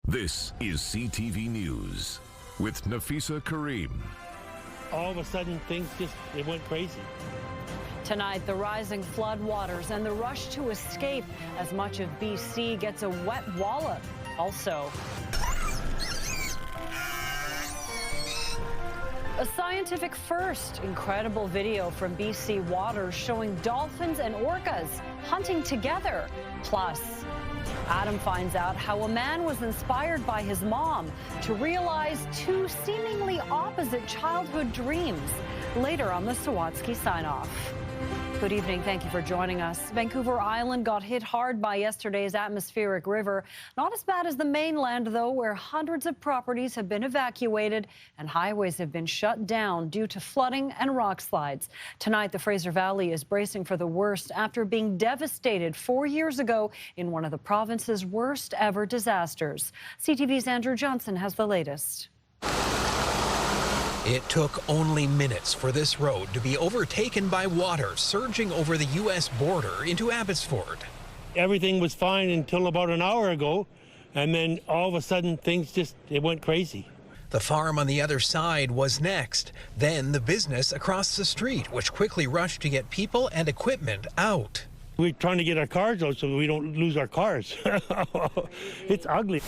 This is CTV News with Nafisa Kareem. All of a sudden, things it went crazy. Tonight, the rising flood waters and the rush to escape as much of BC gets a wet wallop. Also, a scientific first. Incredible video from BC waters showing dolphins and orcas hunting together. Plus, Adam finds out how a man was inspired by his mom to realize two seemingly opposite childhood dreams. Later on the Sawatsky sign-off. Good evening. Thank you for joining us. Vancouver Island got hit hard by yesterday's atmospheric river. Not as bad as the mainland, though, where hundreds of properties have been evacuated and highways have been shut down due to flooding and rock slides. Tonight, the Fraser Valley is bracing for the worst after being devastated 4 years ago in one of the province's worst ever disasters. CTV's Andrew Johnson has the latest. It took only minutes for this road to be overtaken by water surging over the U.S. border into Abbotsford. Everything was fine until about an hour ago, and then all of a sudden things it went crazy. The farm on the other side was next, then the business across the street, which quickly rushed to get people and equipment out. We're trying to get our cars out so we don't lose our cars. It's ugly.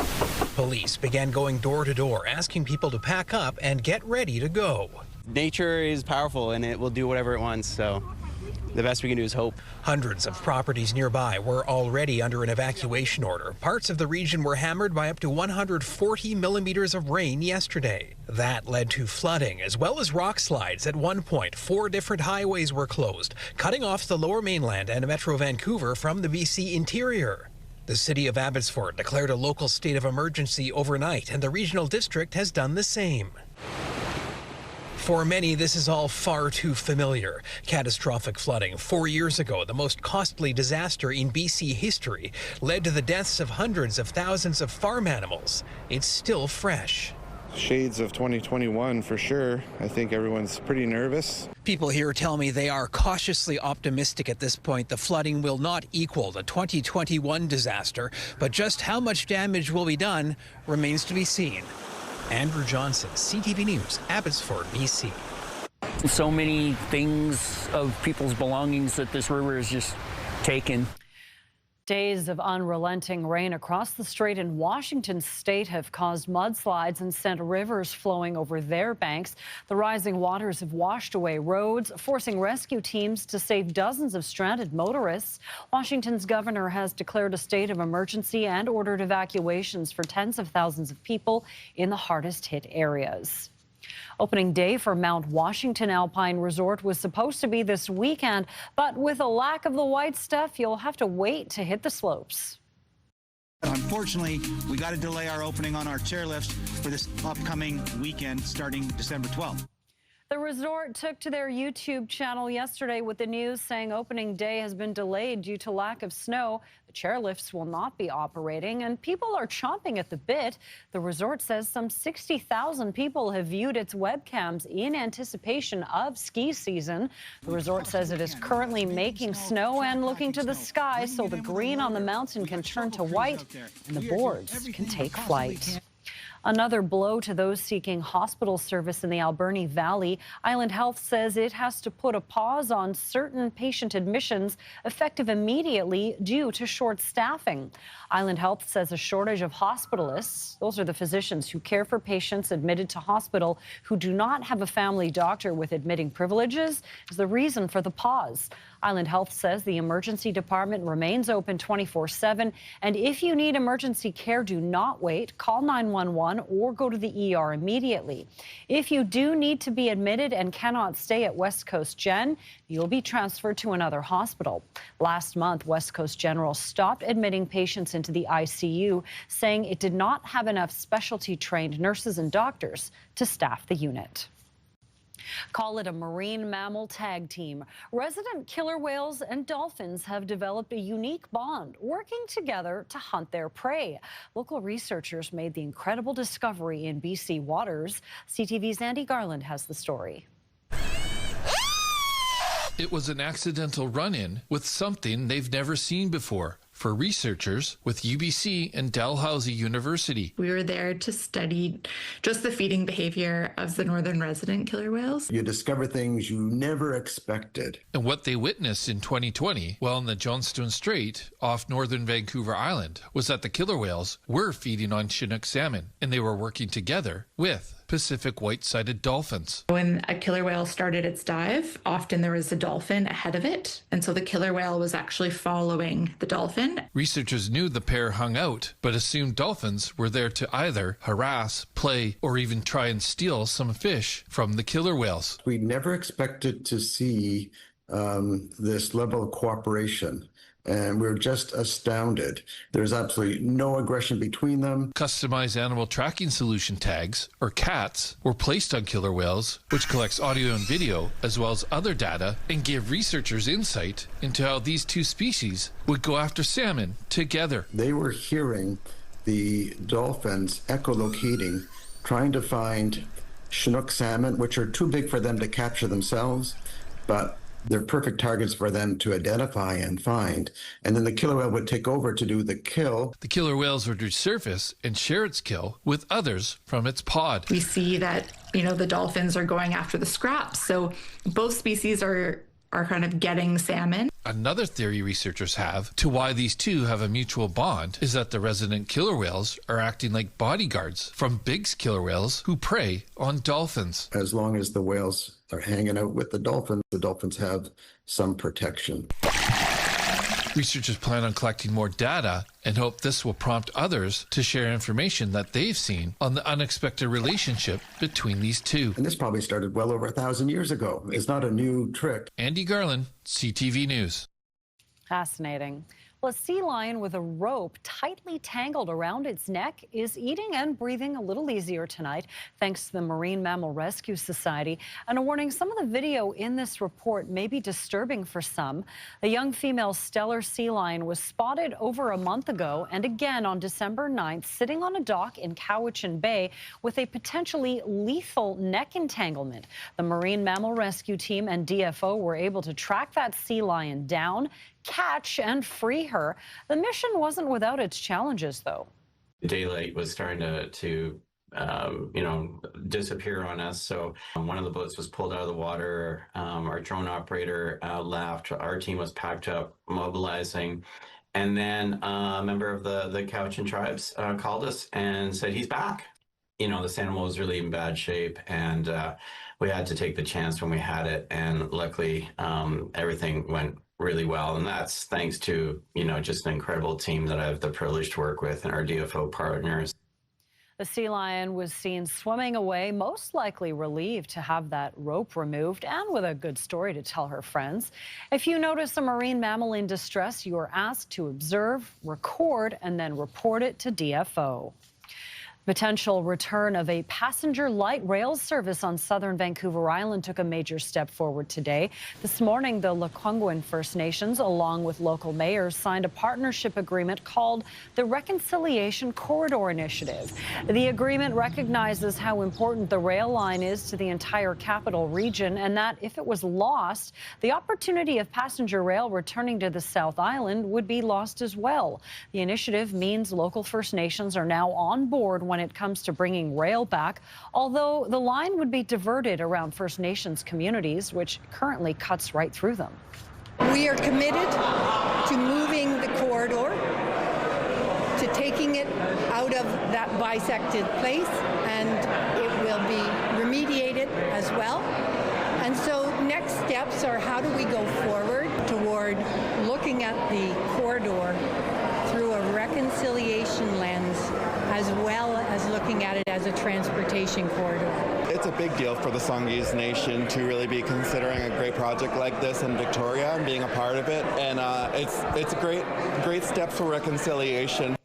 Police began going door to door, asking people to pack up and get ready to go. Nature is powerful and it will do whatever it wants, so the best we can do is hope. Hundreds of properties nearby were already under an evacuation order. Parts of the region were hammered by up to 140 millimeters of rain yesterday. That led to flooding as well as rock slides. At one point, 4 different highways were closed, cutting off the lower mainland and Metro Vancouver from the BC interior. The city of Abbotsford declared a local state of emergency overnight, and the regional district has done the same. For many, this is all far too familiar. Catastrophic flooding 4 years ago, the most costly disaster in BC history, led to the deaths of hundreds of thousands of farm animals. It's still fresh. Shades of 2021 for sure. I think everyone's pretty nervous. People here tell me they are cautiously optimistic at this point. The flooding will not equal the 2021 disaster, but just how much damage will be done remains to be seen. Andrew Johnson, CTV News, Abbotsford, BC. So many things of people's belongings that this river has just taken. Days of unrelenting rain across the strait in Washington state have caused mudslides and sent rivers flowing over their banks. The rising waters have washed away roads, forcing rescue teams to save dozens of stranded motorists. Washington's governor has declared a state of emergency and ordered evacuations for tens of thousands of people in the hardest hit areas. Opening day for Mount Washington Alpine Resort was supposed to be this weekend, but with a lack of the white stuff, you'll have to wait to hit the slopes. Unfortunately, we got to delay our opening on our chairlifts for this upcoming weekend starting December 12th. The resort took to their YouTube channel yesterday with the news saying opening day has been delayed due to lack of snow. The chairlifts will not be operating, and people are chomping at the bit. The resort says some 60,000 people have viewed its webcams in anticipation of ski season. The resort says it is currently making snow and looking to the sky so the green on the mountain can turn to white and the boards can take flight. Another blow to those seeking hospital service in the Alberni Valley. Island Health says it has to put a pause on certain patient admissions effective immediately due to short staffing. Island Health says a shortage of hospitalists, those are the physicians who care for patients admitted to hospital who do not have a family doctor with admitting privileges, is the reason for the pause. Island Health says the emergency department remains open 24/7, and if you need emergency care, do not wait. Call 911 or go to the ER immediately. If you do need to be admitted and cannot stay at West Coast Gen, you'll be transferred to another hospital. Last month, West Coast General stopped admitting patients into the ICU, saying it did not have enough specialty-trained nurses and doctors to staff the unit. Call it a marine mammal tag team. Resident killer whales and dolphins have developed a unique bond, working together to hunt their prey. Local researchers made the incredible discovery in BC waters. CTV's Andy Garland has the story. It was an accidental run-in with something they've never seen before. for researchers with UBC and Dalhousie University. We were there to study just the feeding behavior of the northern resident killer whales. You discover things you never expected. And what they witnessed in 2020 while in the Johnstone Strait off northern Vancouver Island was that the killer whales were feeding on Chinook salmon, and they were working together with Pacific white-sided dolphins. When a killer whale started its dive, often there was a dolphin ahead of it, and so the killer whale was actually following the dolphin. Researchers knew the pair hung out, but assumed dolphins were there to either harass, play, or even try and steal some fish from the killer whales. We never expected to see this level of cooperation. And we're just astounded. There's absolutely no aggression between them. Customized animal tracking solution tags, or CATs, were placed on killer whales, which collects audio and video, as well as other data, and give researchers insight into how these two species would go after salmon together. They were hearing the dolphins echolocating, trying to find Chinook salmon, which are too big for them to capture themselves, but they're perfect targets for them to identify and find. And then the killer whale would take over to do the kill. The killer whales would resurface and share its kill with others from its pod. We see that, the dolphins are going after the scraps. So both species are kind of getting salmon. Another theory researchers have to why these two have a mutual bond is that the resident killer whales are acting like bodyguards from big killer whales who prey on dolphins. As long as the whales are hanging out with the dolphins have some protection. Researchers plan on collecting more data and hope this will prompt others to share information that they've seen on the unexpected relationship between these two. And this probably started well over 1,000 years ago. It's not a new trick. Andy Garland, CTV News. Fascinating. Well, a sea lion with a rope tightly tangled around its neck is eating and breathing a little easier tonight, thanks to the Marine Mammal Rescue Society. And a warning, some of the video in this report may be disturbing for some. A young female Steller sea lion was spotted over a month ago and again on December 9th, sitting on a dock in Cowichan Bay with a potentially lethal neck entanglement. The Marine Mammal Rescue Team and DFO were able to track that sea lion down, catch and free her. The mission wasn't without its challenges, though. Daylight was starting to disappear on us. So one of the boats was pulled out of the water. Our drone operator left. Our team was packed up, mobilizing. And then a member of the Cowichan tribes called us and said, he's back. This animal was really in bad shape, and we had to take the chance when we had it. And luckily, everything went really well, and that's thanks to just an incredible team that I have the privilege to work with and our DFO partners. The sea lion was seen swimming away, most likely relieved to have that rope removed and with a good story to tell her friends. If you notice a marine mammal in distress, you are asked to observe, record, and then report it to DFO. Potential return of a passenger light rail service on southern Vancouver Island took a major step forward today. This morning, the Lekwungen First Nations, along with local mayors, signed a partnership agreement called the Reconciliation Corridor Initiative. The agreement recognizes how important the rail line is to the entire capital region, and that if it was lost, the opportunity of passenger rail returning to the South Island would be lost as well. The initiative means local First Nations are now on board when it comes to bringing rail back, although the line would be diverted around First Nations communities, which currently cuts right through them. We are committed to moving the corridor, to taking it out of that bisected place, and it will be remediated as well. And so next steps are how do we go forward toward looking at the corridor through a reconciliation lens, as well as looking at it as a transportation corridor. It's a big deal for the Songhees Nation to really be considering a great project like this in Victoria and being a part of it. And it's a great step for reconciliation.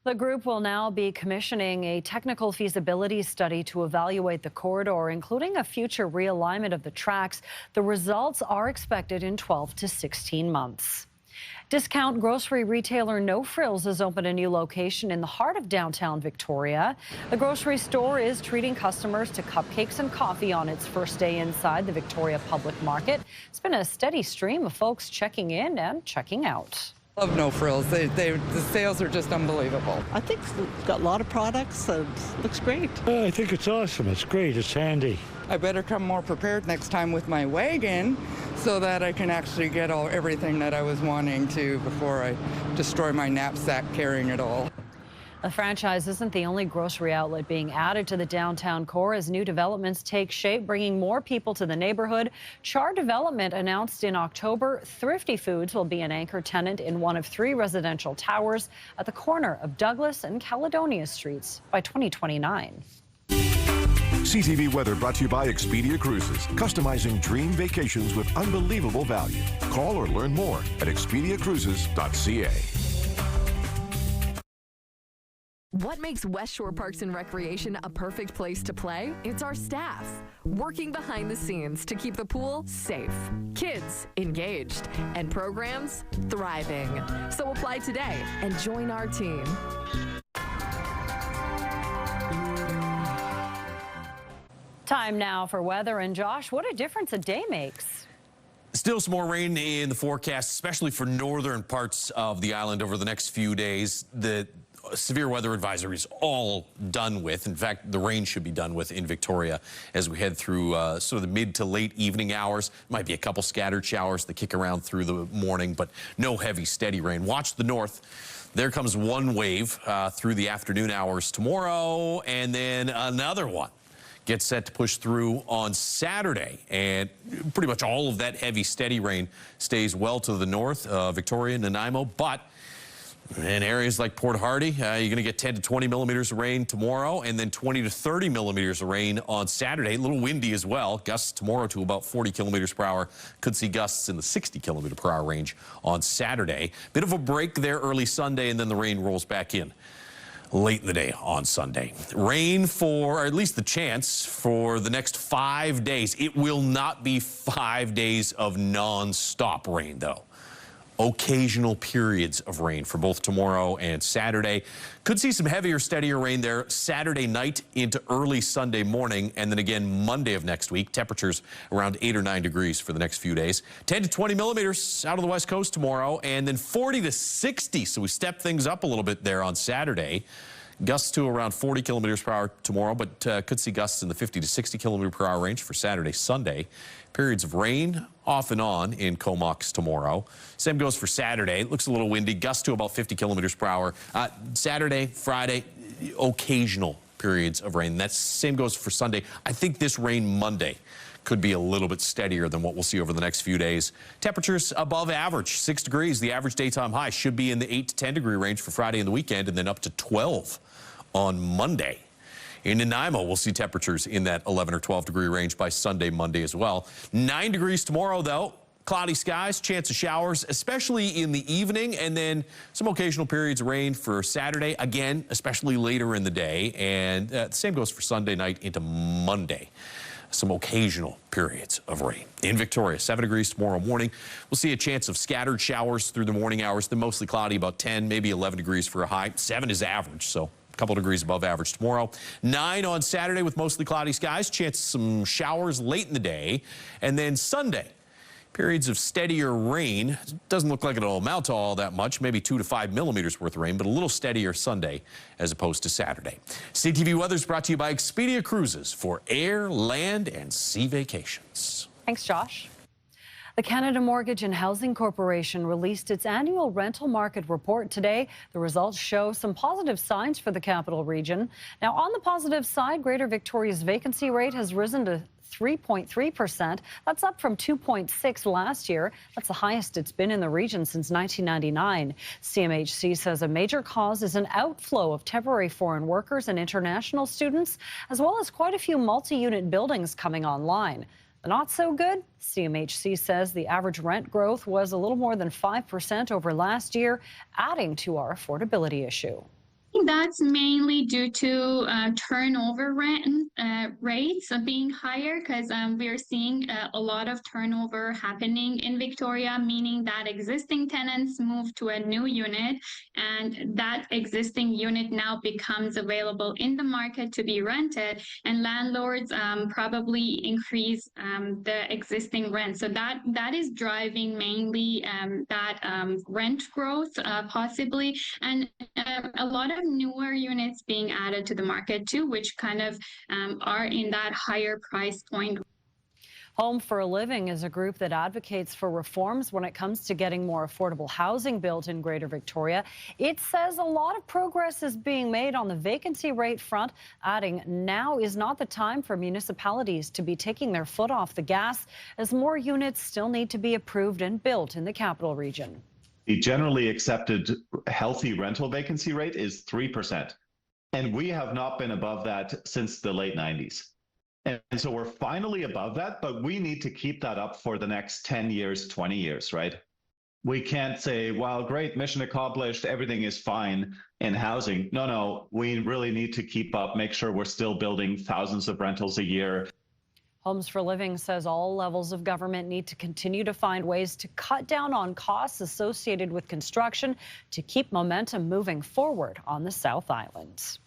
The group will now be commissioning a technical feasibility study to evaluate the corridor, including a future realignment of the tracks. The results are expected in 12 to 16 months. Discount grocery retailer No Frills has opened a new location in the heart of downtown Victoria. The grocery store is treating customers to cupcakes and coffee on its first day inside the Victoria Public Market. It's been a steady stream of folks checking in and checking out. Love No Frills. The sales are just unbelievable. I think it's got a lot of products. It looks great. I think it's awesome. It's great. It's handy. I better come more prepared next time with my wagon so that I can actually get everything that I was wanting to before I destroy my knapsack carrying it all. The franchise isn't the only grocery outlet being added to the downtown core as new developments take shape, bringing more people to the neighborhood. Char Development announced in October Thrifty Foods will be an anchor tenant in one of 3 residential towers at the corner of Douglas and Caledonia Streets by 2029. CTV weather brought to you by Expedia Cruises, customizing dream vacations with unbelievable value. Call or learn more at expediacruises.ca. What makes West Shore Parks and Recreation a perfect place to play? It's our staff, working behind the scenes to keep the pool safe, kids engaged, and programs thriving. So apply today and join our team. Time now for weather. And Josh, what a difference a day makes. Still some more rain in the forecast, especially for northern parts of the island over the next few days. The severe weather advisory is all done with. In fact, the rain should be done with in Victoria as we head through sort of the mid to late evening hours. Might be a couple scattered showers that kick around through the morning, but no heavy, steady rain. Watch the north. There comes one wave through the afternoon hours tomorrow, and then another one gets set to push through on Saturday. And pretty much all of that heavy, steady rain stays well to the north, Victoria, Nanaimo, but in areas like Port Hardy, you're going to get 10 to 20 millimeters of rain tomorrow, and then 20 to 30 millimeters of rain on Saturday. A little windy as well. Gusts tomorrow to about 40 kilometers per hour. Could see gusts in the 60 kilometer per hour range on Saturday. Bit of a break there early Sunday, and then the rain rolls back in late in the day on Sunday. Rain for, or at least the chance for the next 5 days. It will not be 5 days of non-stop rain, though. Occasional periods of rain for both tomorrow and Saturday. Could see some heavier, steadier rain there Saturday night into early Sunday morning, and then again Monday of next week. Temperatures around 8 or 9 degrees for the next few days. 10 to 20 millimeters out of the west coast tomorrow, and then 40 to 60. So we step things up a little bit there on Saturday. Gusts to around 40 kilometers per hour tomorrow, but could see gusts in the 50 to 60 kilometer per hour range for Saturday, Sunday. Periods of rain off and on in Comox tomorrow. Same goes for Saturday. It looks a little windy. Gusts to about 50 kilometers per hour. Saturday, Friday, occasional periods of rain. That same goes for Sunday. I think this rain Monday could be a little bit steadier than what we'll see over the next few days. Temperatures above average, 6 degrees. The average daytime high should be in the 8 to 10 degree range for Friday and the weekend, and then up to 12 on Monday. In Nanaimo, we'll see temperatures in that 11 or 12 degree range by Sunday, Monday as well. 9 degrees tomorrow, though. Cloudy skies, chance of showers, especially in the evening, and then some occasional periods of rain for Saturday, again, especially later in the day. And the same goes for Sunday night into Monday. Some occasional periods of rain. In Victoria, 7 degrees tomorrow morning. We'll see a chance of scattered showers through the morning hours. They're mostly cloudy, about 10, maybe 11 degrees for a high. 7 is average, so couple degrees above average tomorrow. 9 on Saturday with mostly cloudy skies. Chance of some showers late in the day. And then Sunday, periods of steadier rain. Doesn't look like it'll amount to all that much, maybe 2 to 5 millimeters worth of rain, but a little steadier Sunday as opposed to Saturday. CTV Weather is brought to you by Expedia Cruises for air, land, and sea vacations. Thanks, Josh. The Canada Mortgage and Housing Corporation released its annual rental market report today. The results show some positive signs for the capital region. Now, on the positive side, Greater Victoria's vacancy rate has risen to 3.3%. That's up from 2.6% last year. That's the highest it's been in the region since 1999. CMHC says a major cause is an outflow of temporary foreign workers and international students, as well as quite a few multi-unit buildings coming online. The not so good, CMHC says the average rent growth was a little more than 5% over last year, adding to our affordability issue. That's mainly due to turnover rates being higher, because we are seeing a lot of turnover happening in Victoria, meaning that existing tenants move to a new unit, and that existing unit now becomes available in the market to be rented, and landlords probably increase the existing rent. So that is driving mainly that rent growth possibly, and a lot of newer units being added to the market too, which kind of are in that higher price point. Home for a Living is a group that advocates for reforms when it comes to getting more affordable housing built in Greater Victoria. It says a lot of progress is being made on the vacancy rate front, adding now is not the time for municipalities to be taking their foot off the gas, as more units still need to be approved and built in the capital region. The generally accepted healthy rental vacancy rate is 3%. And we have not been above that since the late 90s. And so we're finally above that, but we need to keep that up for the next 10 years, 20 years, right? We can't say, well, great, mission accomplished, everything is fine in housing. No, we really need to keep up, make sure we're still building thousands of rentals a year. Homes for Living says all levels of government need to continue to find ways to cut down on costs associated with construction to keep momentum moving forward on the South Island.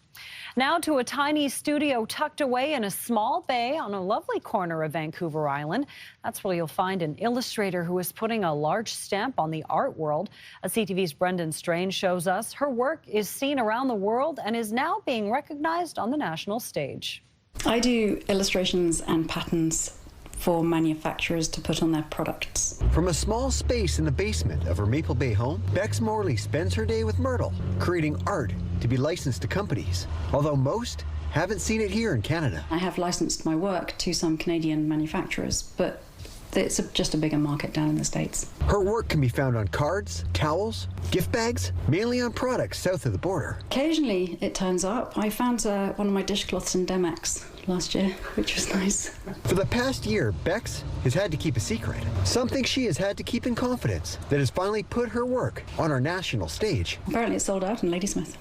Now to a tiny studio tucked away in a small bay on a lovely corner of Vancouver Island. That's where you'll find an illustrator who is putting a large stamp on the art world. CTV's Brendan Strange shows us her work is seen around the world and is now being recognized on the national stage. I do illustrations and patterns for manufacturers to put on their products. From a small space in the basement of her Maple Bay home, Bex Morley spends her day with Myrtle, creating art to be licensed to companies, although most haven't seen it here in Canada. I have licensed my work to some Canadian manufacturers, but it's just a bigger market down in the States. Her work can be found on cards, towels, gift bags, mainly on products south of the border. Occasionally it turns up. I found one of my dishcloths in Demex last year, which was nice. For the past year, Bex has had to keep a secret, something she has had to keep in confidence that has finally put her work on our national stage. Apparently it's sold out in Ladysmith.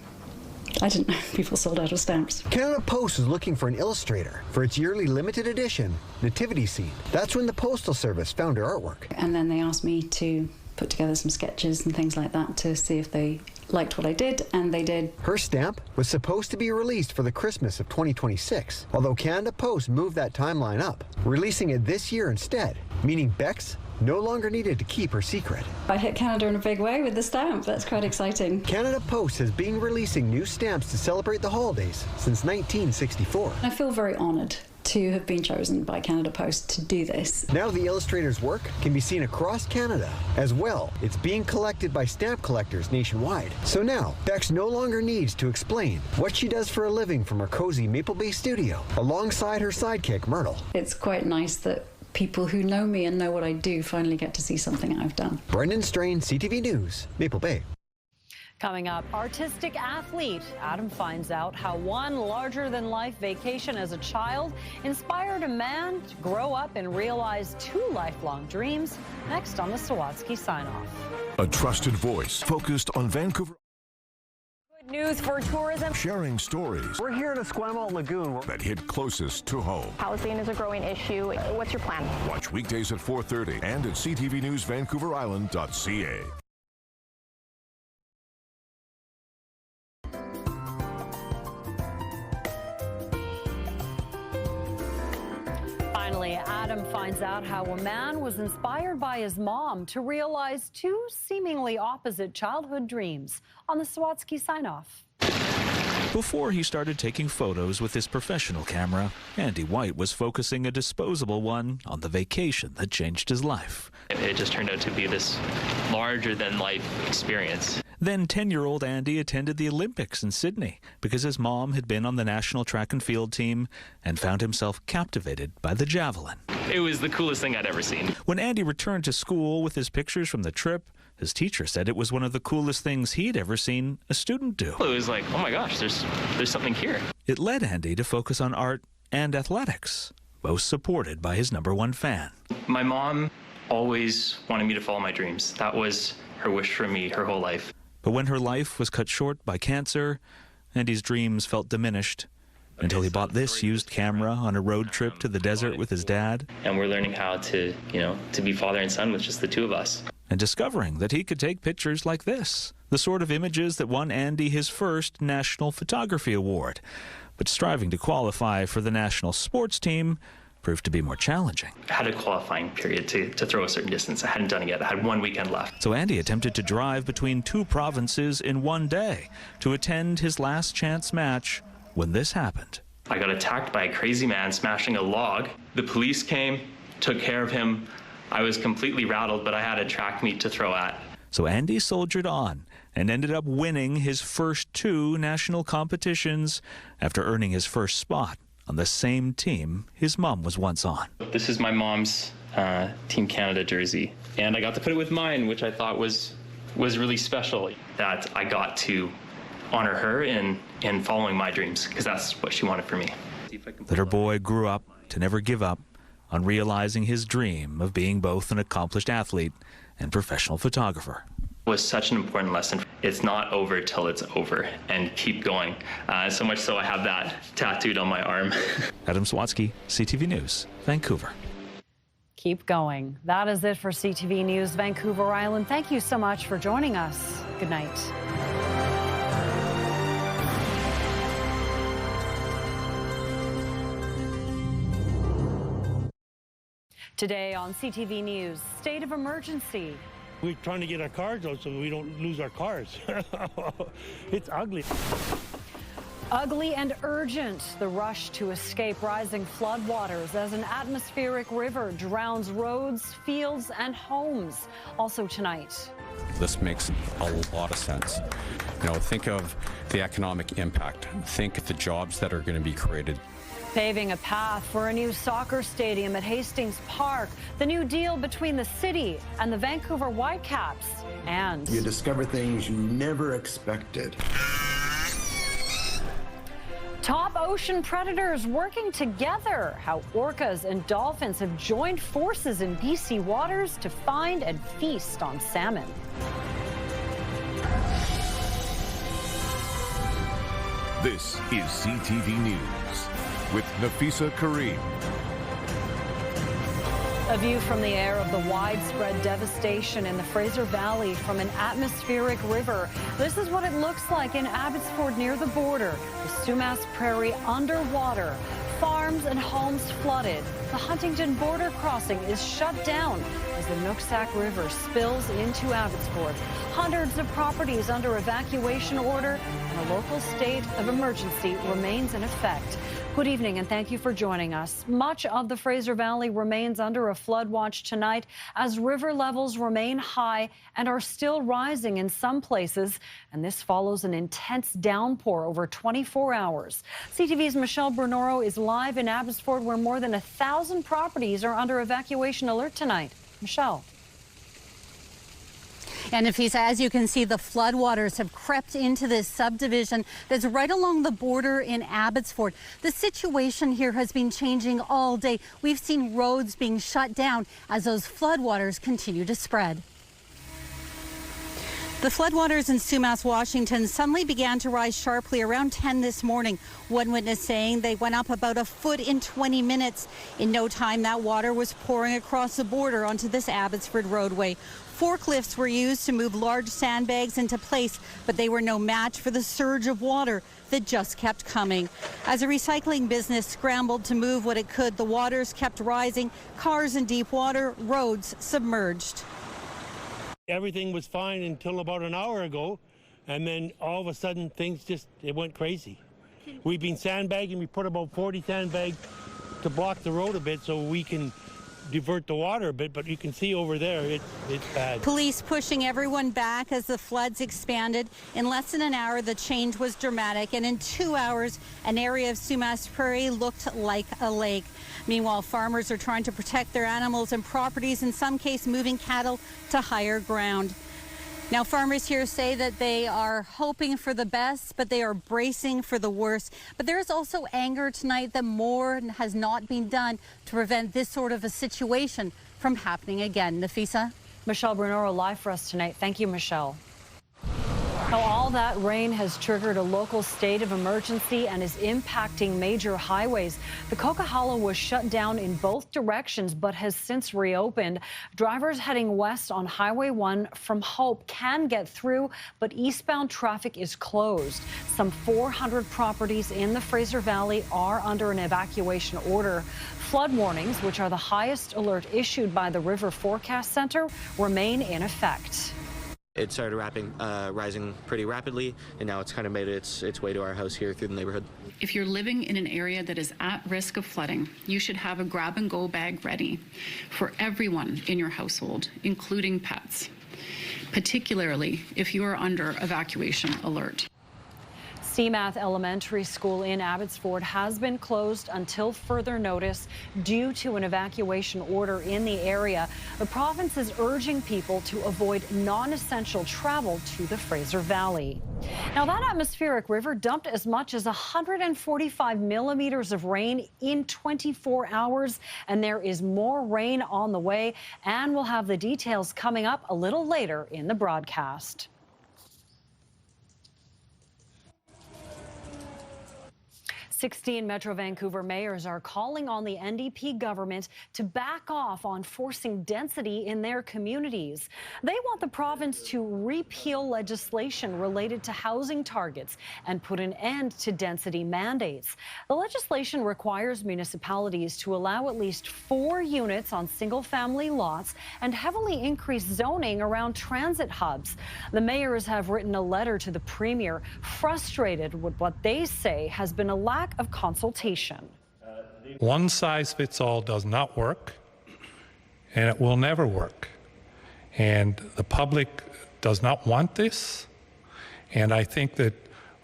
I didn't know people sold out of stamps. Canada Post was looking for an illustrator for its yearly limited edition Nativity Scene. That's when the Postal Service found her artwork. And then they asked me to put together some sketches and things like that to see if they liked what I did, and they did. Her stamp was supposed to be released for the Christmas of 2026, although Canada Post moved that timeline up, releasing it this year instead, meaning Bex no longer needed to keep her secret. I hit Canada in a big way with the stamp. That's quite exciting. Canada Post has been releasing new stamps to celebrate the holidays since 1964. I feel very honoured to have been chosen by Canada Post to do this. Now the illustrator's work can be seen across Canada. As well, it's being collected by stamp collectors nationwide. So now, Bex no longer needs to explain what she does for a living from her cozy Maple Bay studio, alongside her sidekick, Myrtle. It's quite nice that people who know me and know what I do finally get to see something I've done. Brendan Strain, CTV News, Maple Bay. Coming up, artistic athlete Adam finds out how one larger-than-life vacation as a child inspired a man to grow up and realize two lifelong dreams. Next on the Sawatsky Sign-Off. A trusted voice focused on Vancouver. Good news for tourism. Sharing stories. We're here in Esquimalt Lagoon that hit closest to home. Housing is a growing issue. What's your plan? Watch weekdays at 4:30 and at CTV News Vancouver Island.ca. Finally, Adam finds out how a man was inspired by his mom to realize two seemingly opposite childhood dreams on the Sawatsky Sign-Off. Before he started taking photos with his professional camera, Andy White was focusing a disposable one on the vacation that changed his life. It just turned out to be this larger-than-life experience. Then 10-year-old Andy attended the Olympics in Sydney because his mom had been on the national track and field team and found himself captivated by the javelin. It was the coolest thing I'd ever seen. When Andy returned to school with his pictures from the trip, his teacher said it was one of the coolest things he'd ever seen a student do. It was like, oh my gosh, there's something here. It led Andy to focus on art and athletics, both supported by his #1 fan. My mom always wanted me to follow my dreams. That was her wish for me her whole life. But when her life was cut short by cancer, Andy's dreams felt diminished until he bought this used camera on a road trip to the desert with his dad. And we're learning how to, to be father and son with just the two of us. And discovering that he could take pictures like this, the sort of images that won Andy his first National Photography Award. But striving to qualify for the national sports team proved to be more challenging. I had a qualifying period to throw a certain distance. I hadn't done it yet. I had 1 weekend left. So Andy attempted to drive between 2 provinces in one day to attend his last chance match when this happened. I got attacked by a crazy man smashing a log. The police came, took care of him. I was completely rattled, but I had a track meet to throw at. So Andy soldiered on and ended up winning his first 2 national competitions after earning his first spot on the same team his mom was once on. This is my mom's Team Canada jersey, and I got to put it with mine, which I thought was really special, that I got to honor her in following my dreams, because that's what she wanted for me. That her boy grew up to never give up on realizing his dream of being both an accomplished athlete and professional photographer. It was such an important lesson. It's not over till it's over, and keep going. So much so I have that tattooed on my arm. Adam Swatsky, CTV News, Vancouver. Keep going. That is it for CTV News Vancouver Island. Thank you so much for joining us. Good night. Today on CTV News, state of emergency. We're trying to get our cars out so we don't lose our cars. It's ugly. Ugly and urgent, the rush to escape rising floodwaters as an atmospheric river drowns roads, fields, and homes. Also tonight. This makes a lot of sense. Think of the economic impact. Think of the jobs that are going to be created. Paving a path for a new soccer stadium at Hastings Park, the new deal between the city and the Vancouver Whitecaps, and you discover things you never expected. Top ocean predators working together. How orcas and dolphins have joined forces in BC waters to find and feast on salmon. This is CTV News with Nafisa Kareem. A view from the air of the widespread devastation in the Fraser Valley from an atmospheric river. This is what it looks like in Abbotsford near the border. The Sumas Prairie underwater. Farms and homes flooded. The Huntington border crossing is shut down as the Nooksack River spills into Abbotsford. Hundreds of properties under evacuation order, and a local state of emergency remains in effect. Good evening and thank you for joining us. Much of the Fraser Valley remains under a flood watch tonight as river levels remain high and are still rising in some places. And this follows an intense downpour over 24 hours. CTV's Michelle Bernoro is live in Abbotsford where more than 1,000 properties are under evacuation alert tonight. Michelle. And Nafisa, as you can see, the floodwaters have crept into this subdivision that's right along the border in Abbotsford. The situation here has been changing all day. We've seen roads being shut down as those floodwaters continue to spread. The floodwaters in Sumas, Washington suddenly began to rise sharply around 10 this morning. One witness saying they went up about a foot in 20 minutes. In no time, that water was pouring across the border onto this Abbotsford roadway. Forklifts were used to move large sandbags into place, but they were no match for the surge of water that just kept coming. As a recycling business scrambled to move what it could, the waters kept rising, cars in deep water, roads submerged. Everything was fine until about an hour ago, and then all of a sudden things it went crazy. We've been sandbagging. We put about 40 sandbags to block the road a bit so we can divert the water a bit, but you can see over there it's bad. Police pushing everyone back as the floods expanded. In less than an hour, the change was dramatic, and in 2 hours, an area of Sumas Prairie looked like a lake. Meanwhile, farmers are trying to protect their animals and properties, in some cases moving cattle to higher ground. Now, farmers here say that they are hoping for the best, but they are bracing for the worst. But there is also anger tonight that more has not been done to prevent this sort of a situation from happening again. Nafisa? Michelle Bernoro live for us tonight. Thank you, Michelle. Now, all that rain has triggered a local state of emergency and is impacting major highways. The Coquihalla was shut down in both directions but has since reopened. Drivers heading west on Highway 1 from Hope can get through, but eastbound traffic is closed. Some 400 properties in the Fraser Valley are under an evacuation order. Flood warnings, which are the highest alert issued by the River Forecast Center, remain in effect. It started rising pretty rapidly, and now it's kind of made its way to our house here through the neighborhood. If you're living in an area that is at risk of flooding, you should have a grab-and-go bag ready for everyone in your household, including pets, particularly if you are under evacuation alert. Seamath Elementary School in Abbotsford has been closed until further notice due to an evacuation order in the area. The province is urging people to avoid non-essential travel to the Fraser Valley. Now, that atmospheric river dumped as much as 145 millimeters of rain in 24 hours, and there is more rain on the way, and we'll have the details coming up a little later in the broadcast. 16 Metro Vancouver mayors are calling on the NDP government to back off on forcing density in their communities. They want the province to repeal legislation related to housing targets and put an end to density mandates. The legislation requires municipalities to allow at least 4 units on single-family lots and heavily increase zoning around transit hubs. The mayors have written a letter to the Premier, frustrated with what they say has been a lack of consultation. One size fits all does not work, and it will never work. And the public does not want this. And I think that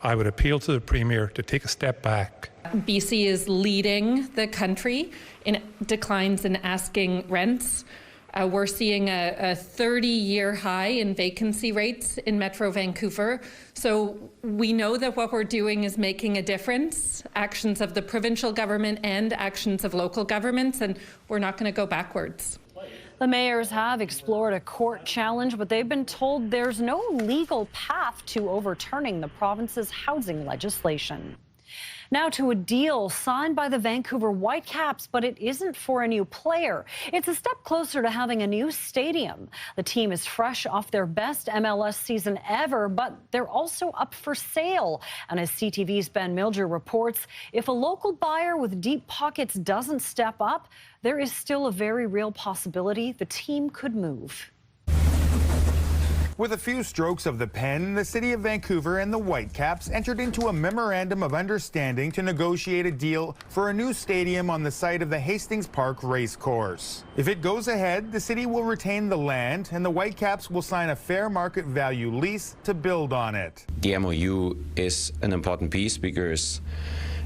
I would appeal to the Premier to take a step back. BC is leading the country in declines in asking rents. We're seeing a 30-year high in vacancy rates in Metro Vancouver. So we know that what we're doing is making a difference, actions of the provincial government and actions of local governments, and we're not going to go backwards. The mayors have explored a court challenge, but they've been told there's no legal path to overturning the province's housing legislation. Now to a deal signed by the Vancouver Whitecaps, but it isn't for a new player. It's a step closer to having a new stadium. The team is fresh off their best MLS season ever, but they're also up for sale. And as CTV's Ben Milger reports, if a local buyer with deep pockets doesn't step up, there is still a very real possibility the team could move. With a few strokes of the pen, the City of Vancouver and the Whitecaps entered into a memorandum of understanding to negotiate a deal for a new stadium on the site of the Hastings Park Racecourse. If it goes ahead, the city will retain the land and the Whitecaps will sign a fair market value lease to build on it. The MOU is an important piece because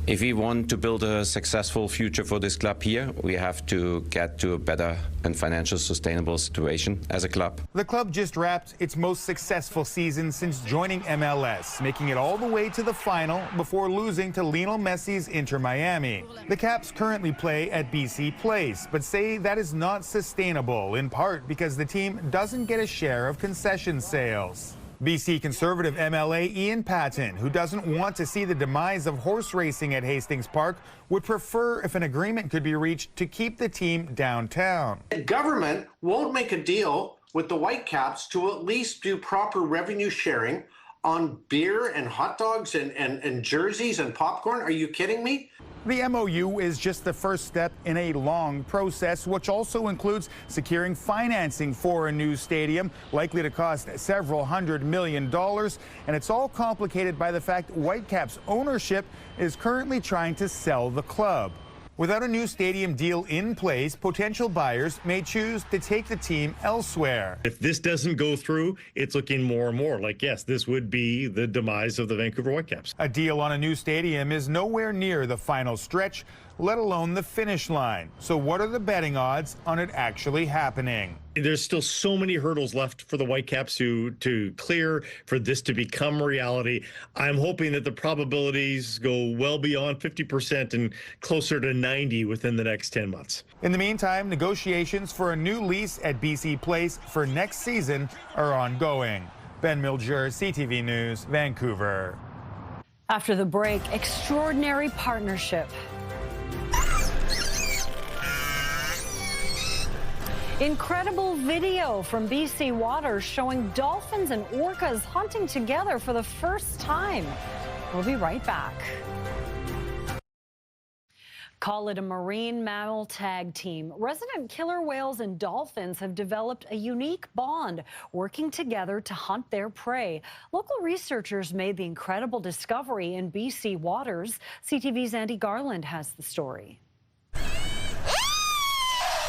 if we want to build a successful future for this club here, we have to get to a better and financial sustainable situation as a club. The club just wrapped its most successful season since joining MLS, making it all the way to the final before losing to Lionel Messi's Inter Miami. The Caps currently play at BC Place, but say that is not sustainable, in part because the team doesn't get a share of concession sales. BC Conservative MLA Ian Patton, who doesn't want to see the demise of horse racing at Hastings Park, would prefer if an agreement could be reached to keep the team downtown. The government won't make a deal with the Whitecaps to at least do proper revenue sharing on beer and hot dogs and jerseys and popcorn. Are you kidding me? The MOU is just the first step in a long process, which also includes securing financing for a new stadium, likely to cost several $100 million. And it's all complicated by the fact Whitecaps ownership is currently trying to sell the club. Without a new stadium deal in place, potential buyers may choose to take the team elsewhere. If this doesn't go through, it's looking more and more like, yes, this would be the demise of the Vancouver Whitecaps. A deal on a new stadium is nowhere near the final stretch, let alone the finish line. So what are the betting odds on it actually happening? There's still so many hurdles left for the Whitecaps to clear for this to become reality. I'm hoping that the probabilities go well beyond 50% and closer to 90 within the next 10 months. In the meantime, negotiations for a new lease at BC Place for next season are ongoing. Ben Mildure, CTV News, Vancouver. After the break, extraordinary partnership. Incredible video from BC waters showing dolphins and orcas hunting together for the first time. We'll be right back. Call it a marine mammal tag team. Resident killer whales and dolphins have developed a unique bond, working together to hunt their prey. Local researchers made the incredible discovery in BC waters. CTV's Andy Garland has the story.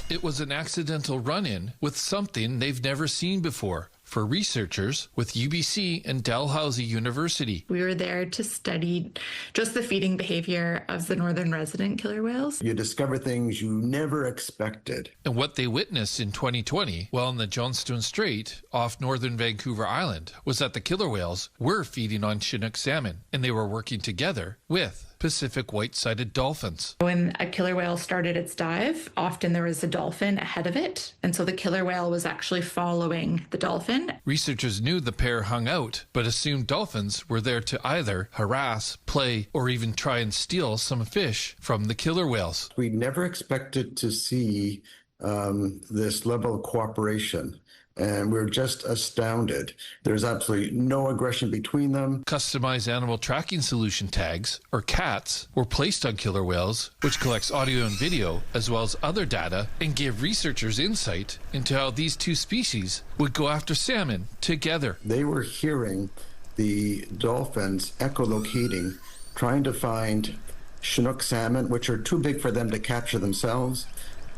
It was an accidental run-in with something they've never seen before for researchers with UBC and Dalhousie University. We were there to study just the feeding behavior of the northern resident killer whales. You discover things you never expected. And what they witnessed in 2020 while in the Johnstone Strait off northern Vancouver Island was that the killer whales were feeding on Chinook salmon, and they were working together with Pacific white-sided dolphins. When a killer whale started its dive, often there was a dolphin ahead of it, and so the killer whale was actually following the dolphin. Researchers knew the pair hung out, but assumed dolphins were there to either harass, play, or even try and steal some fish from the killer whales. We never expected to see this level of cooperation. And we're just astounded. There's absolutely no aggression between them. Customized animal tracking solution tags, or CATs, were placed on killer whales, which collects audio and video, as well as other data, and gave researchers insight into how these two species would go after salmon together. They were hearing the dolphins echolocating, trying to find Chinook salmon, which are too big for them to capture themselves,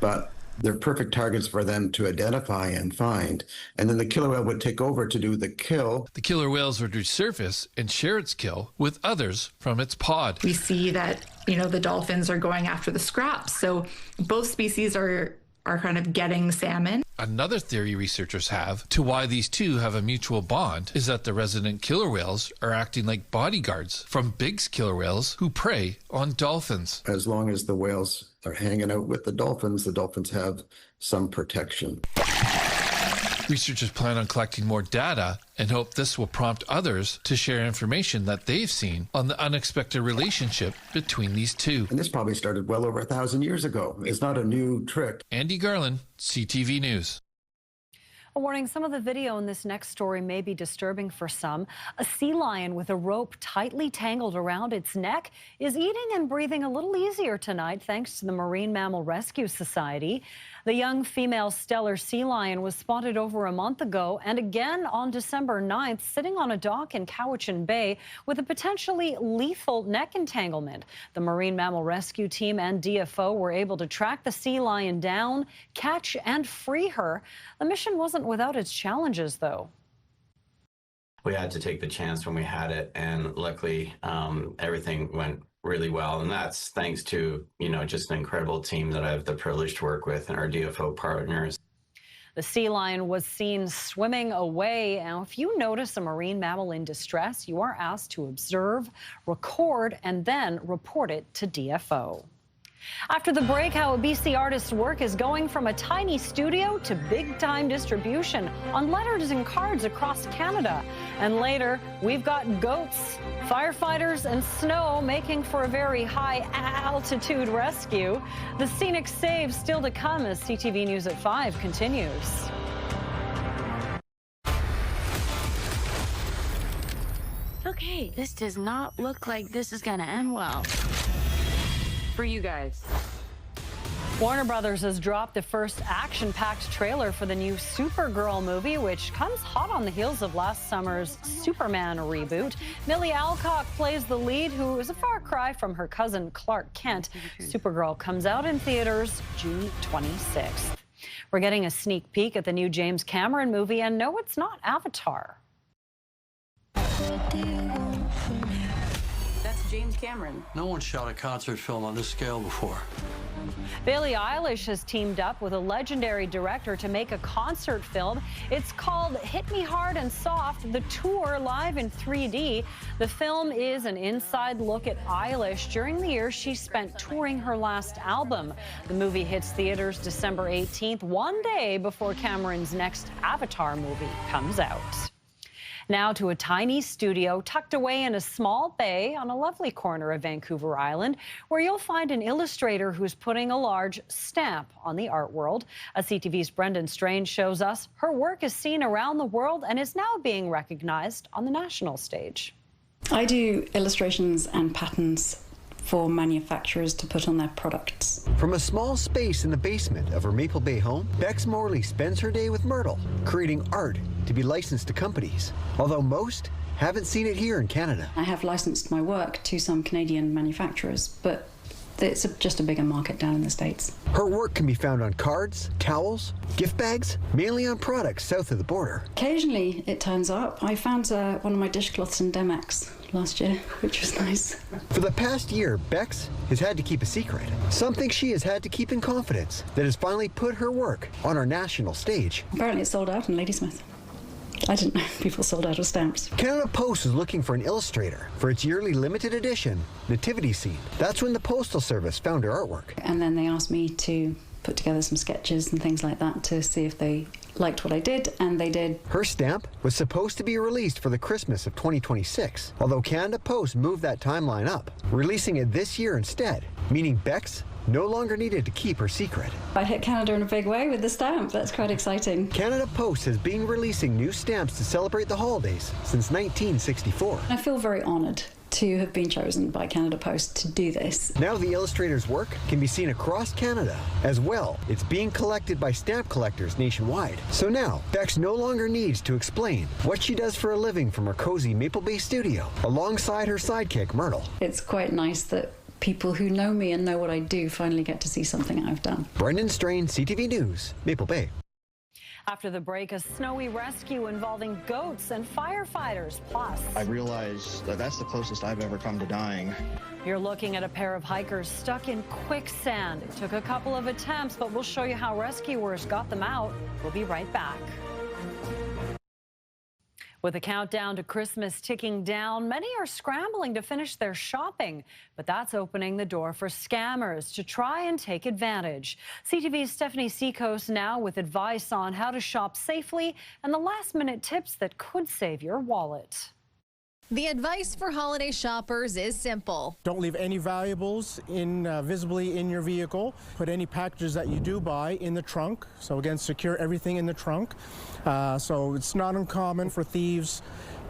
but they're perfect targets for them to identify and find. And then the killer whale would take over to do the kill. The killer whales would resurface and share its kill with others from its pod. We see that, the dolphins are going after the scraps. So both species are kind of getting salmon. Another theory researchers have to why these two have a mutual bond is that the resident killer whales are acting like bodyguards from Big's killer whales who prey on dolphins. As long as the whales are hanging out with the dolphins have some protection. Researchers plan on collecting more data and hope this will prompt others to share information that they've seen on the unexpected relationship between these two. And this probably started well over 1,000 years ago. It's not a new trick. Andy Garland, CTV News. A warning, some of the video in this next story may be disturbing for some. A sea lion with a rope tightly tangled around its neck is eating and breathing a little easier tonight thanks to the Marine Mammal Rescue Society. The young female Steller sea lion was spotted over a month ago and again on December 9th, sitting on a dock in Cowichan Bay with a potentially lethal neck entanglement. The Marine Mammal Rescue Team and DFO were able to track the sea lion down, catch and free her. The mission wasn't without its challenges, though. We had to take the chance when we had it, and luckily everything went really well, and that's thanks to just an incredible team that I have the privilege to work with and our DFO partners. The sea lion was seen swimming away. Now, if you notice a marine mammal in distress, you are asked to observe, record, and then report it to DFO. After the break, how a BC artist's work is going from a tiny studio to big-time distribution on letters and cards across Canada. And later, we've got goats, firefighters, and snow making for a very high-altitude rescue. The scenic save still to come as CTV News at 5 continues. Okay, this does not look like this is going to end well for you guys. Warner Brothers has dropped the first action-packed trailer for the new Supergirl movie, which comes hot on the heels of last summer's Superman reboot. Millie Alcock plays the lead, who is a far cry from her cousin Clark Kent. Supergirl comes out in theaters June 26th. We're getting a sneak peek at the new James Cameron movie, and no, it's not Avatar. That's James Cameron. No one shot a concert film on this scale before. Billie Eilish has teamed up with a legendary director to make a concert film. It's called Hit Me Hard and Soft, the tour live in 3D. The film is an inside look at Eilish during the year she spent touring her last album. The movie hits theaters December 18th, one day before Cameron's next Avatar movie comes out. Now to a tiny studio tucked away in a small bay on a lovely corner of Vancouver Island, where you'll find an illustrator who's putting a large stamp on the art world. As CTV's Brendan Strange shows us, her work is seen around the world and is now being recognized on the national stage. I do illustrations and patterns for manufacturers to put on their products. From a small space in the basement of her Maple Bay home, Bex Morley spends her day with Myrtle, creating art to be licensed to companies, although most haven't seen it here in Canada. I have licensed my work to some Canadian manufacturers, but it's just a bigger market down in the States. Her work can be found on cards, towels, gift bags, mainly on products south of the border. Occasionally it turns up. I found one of my dishcloths in Demex last year, which was nice. For the past year, Bex has had to keep a secret, something she has had to keep in confidence, that has finally put her work on our national stage. Apparently it sold out in Ladysmith. I didn't know people sold out of stamps. Canada Post is looking for an illustrator for its yearly limited edition Nativity Scene. That's when the Postal Service found her artwork. And then they asked me to put together some sketches and things like that to see if they liked what I did, and they did. Her stamp was supposed to be released for the Christmas of 2026, although Canada Post moved that timeline up, releasing it this year instead, meaning Bex no longer needed to keep her secret. I hit Canada in a big way with the stamp. That's quite exciting. Canada Post has been releasing new stamps to celebrate the holidays since 1964. I feel very honoured to have been chosen by Canada Post to do this. Now the illustrator's work can be seen across Canada. As well, it's being collected by stamp collectors nationwide. So now, Bex no longer needs to explain what she does for a living from her cozy Maple Bay studio, alongside her sidekick, Myrtle. It's quite nice that people who know me and know what I do finally get to see something I've done. Brendan Strain, CTV News, Maple Bay. After the break, a snowy rescue involving goats and firefighters. Plus, I realized that that's the closest I've ever come to dying. You're looking at a pair of hikers stuck in quicksand. It took a couple of attempts, but we'll show you how rescuers got them out. We'll be right back. With the countdown to Christmas ticking down, many are scrambling to finish their shopping, but that's opening the door for scammers to try and take advantage. CTV's Stephanie Seacoast now with advice on how to shop safely and the last-minute tips that could save your wallet. The advice for holiday shoppers is simple. Don't leave any valuables visibly in your vehicle. Put any packages that you do buy in the trunk. So again, secure everything in the trunk. So it's not uncommon for thieves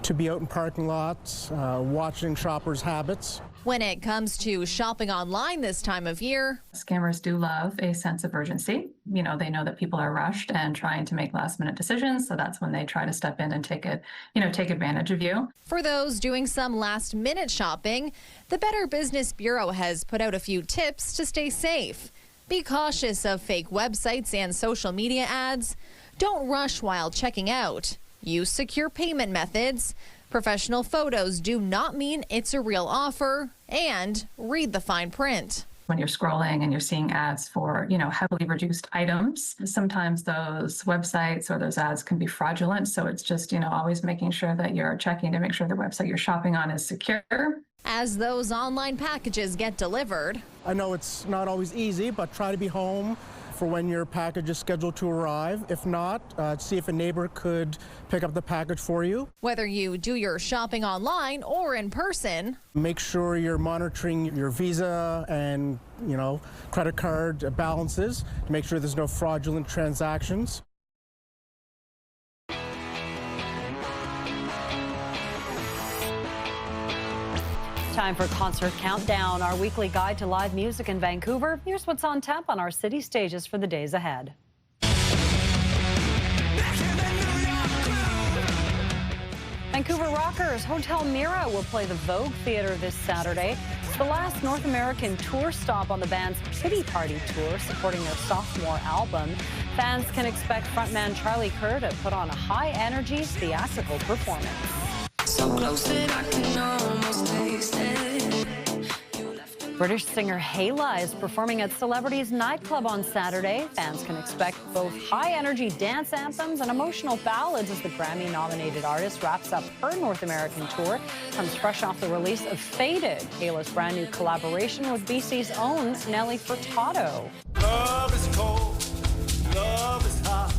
to be out in parking lots, watching shoppers' habits. When it comes to shopping online this time of year, scammers do love a sense of urgency. You know, they know that people are rushed and trying to make last-minute decisions, so that's when they try to step in and take advantage of you. For those doing some last-minute shopping, the Better Business Bureau has put out a few tips to stay safe. Be cautious of fake websites and social media ads. Don't rush while checking out. Use secure payment methods. Professional photos do not mean it's a real offer, and read the fine print. When you're scrolling and you're seeing ads for, heavily reduced items, sometimes those websites or those ads can be fraudulent. So it's just, always making sure that you're checking to make sure the website you're shopping on is secure. As those online packages get delivered. I know it's not always easy, but try to be home for when your package is scheduled to arrive. If not, see if a neighbor could pick up the package for you. Whether you do your shopping online or in person, make sure you're monitoring your Visa and, credit card balances to make sure there's no fraudulent transactions. Time for Concert Countdown, our weekly guide to live music in Vancouver. Here's what's on tap on our city stages for the days ahead. Vancouver rockers Hotel Mira will play the Vogue Theatre this Saturday. It's the last North American tour stop on the band's Pity Party tour, supporting their sophomore album. Fans can expect frontman Charlie Kerr to put on a high-energy theatrical performance. So close that I can almost taste it. British singer Hayla is performing at Celebrities Nightclub on Saturday. Fans can expect both high-energy dance anthems and emotional ballads as the Grammy-nominated artist wraps up her North American tour. Comes fresh off the release of Faded, Hayla's brand new collaboration with BC's own Nelly Furtado. Love is cold, love is hot.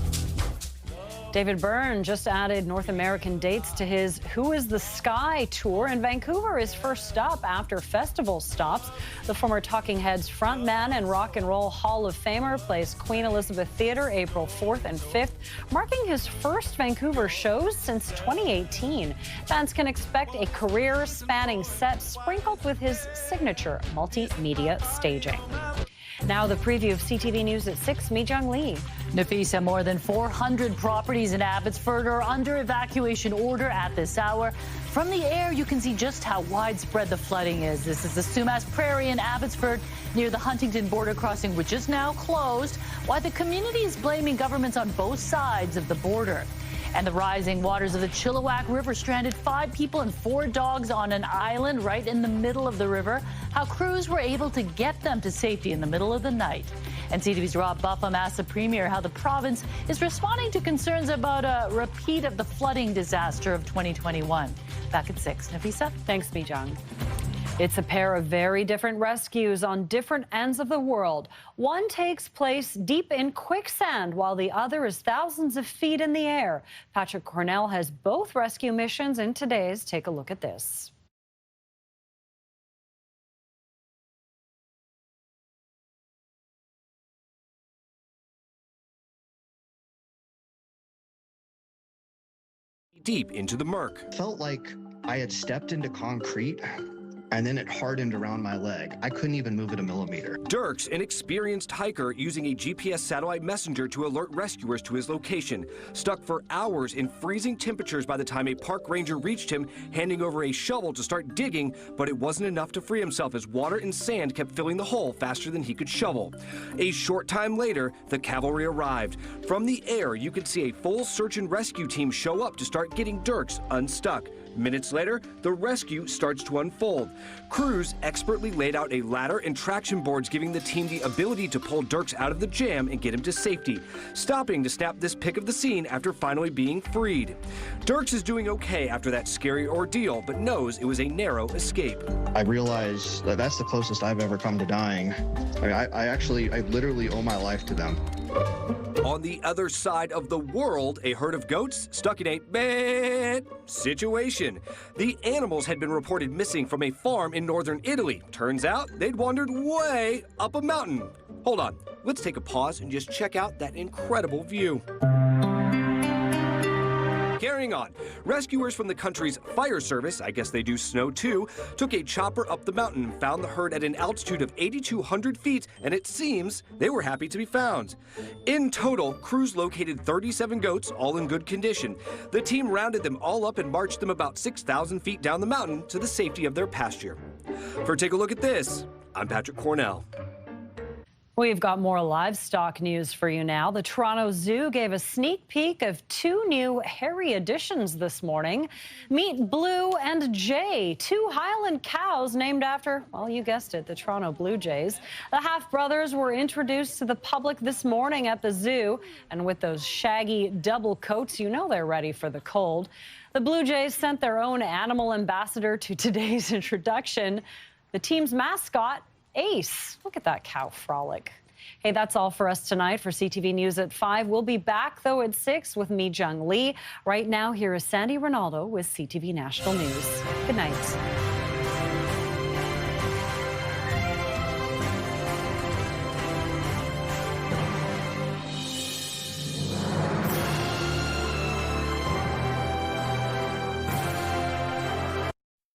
David Byrne just added North American dates to his Who is the Sky tour, and Vancouver is first up after festival stops. The former Talking Heads frontman and Rock and Roll Hall of Famer plays Queen Elizabeth Theatre April 4th and 5th, marking his first Vancouver shows since 2018. Fans can expect a career-spanning set sprinkled with his signature multimedia staging. Now the preview of CTV News at 6, Mi-Jung Lee. Nafisa, more than 400 properties in Abbotsford are under evacuation order at this hour. From the air, you can see just how widespread the flooding is. This is the Sumas Prairie in Abbotsford near the Huntington border crossing, which is now closed, while the community is blaming governments on both sides of the border. And the rising waters of the Chilliwack River stranded 5 people and 4 dogs on an island right in the middle of the river. How crews were able to get them to safety in the middle of the night. And CTV's Rob Buffum asked the Premier how the province is responding to concerns about a repeat of the flooding disaster of 2021. Back at 6. Nafisa? Thanks, Mi-Jung. It's a pair of very different rescues on different ends of the world. One takes place deep in quicksand, while the other is thousands of feet in the air. Patrick Cornell has both rescue missions in today's Take a Look at This. Deep into the murk. Felt like I had stepped into concrete and then it hardened around my leg. I couldn't even move it a millimeter. Dirk's an experienced hiker using a GPS satellite messenger to alert rescuers to his location. Stuck for hours in freezing temperatures by the time a park ranger reached him, handing over a shovel to start digging, but it wasn't enough to free himself as water and sand kept filling the hole faster than he could shovel. A short time later, the cavalry arrived. From the air, you could see a full search and rescue team show up to start getting Dirk's unstuck. Minutes later, the rescue starts to unfold. Crews expertly laid out a ladder and traction boards, giving the team the ability to pull Dirk's out of the jam and get him to safety, stopping to snap this pic of the scene after finally being freed. Dirk's is doing okay after that scary ordeal, but knows it was a narrow escape. I realized that that's the closest I've ever come to dying. I literally owe my life to them. On the other side of the world, a herd of goats stuck in a bad situation. The animals had been reported missing from a farm in northern Italy. Turns out they'd wandered way up a mountain. Hold on, let's take a pause and just check out that incredible view. Carrying on, rescuers from the country's fire service, I guess they do snow too, took a chopper up the mountain and found the herd at an altitude of 8,200 feet, and it seems they were happy to be found. In total, crews located 37 goats, all in good condition. The team rounded them all up and marched them about 6,000 feet down the mountain to the safety of their pasture. For Take a Look at This, I'm Patrick Cornell. We've got more livestock news for you now. The Toronto Zoo gave a sneak peek of 2 new hairy additions this morning. Meet Blue and Jay, 2 Highland cows named after, well, you guessed it, the Toronto Blue Jays. The half-brothers were introduced to the public this morning at the zoo, and with those shaggy double coats, you know they're ready for the cold. The Blue Jays sent their own animal ambassador to today's introduction, the team's mascot, Ace. Look at that cow frolic. Hey, that's all for us tonight. For CTV News at 5. We'll be back, though, at 6 with Mi-Jung Lee. Right now, here is Sandy Ronaldo with CTV National News. Good night.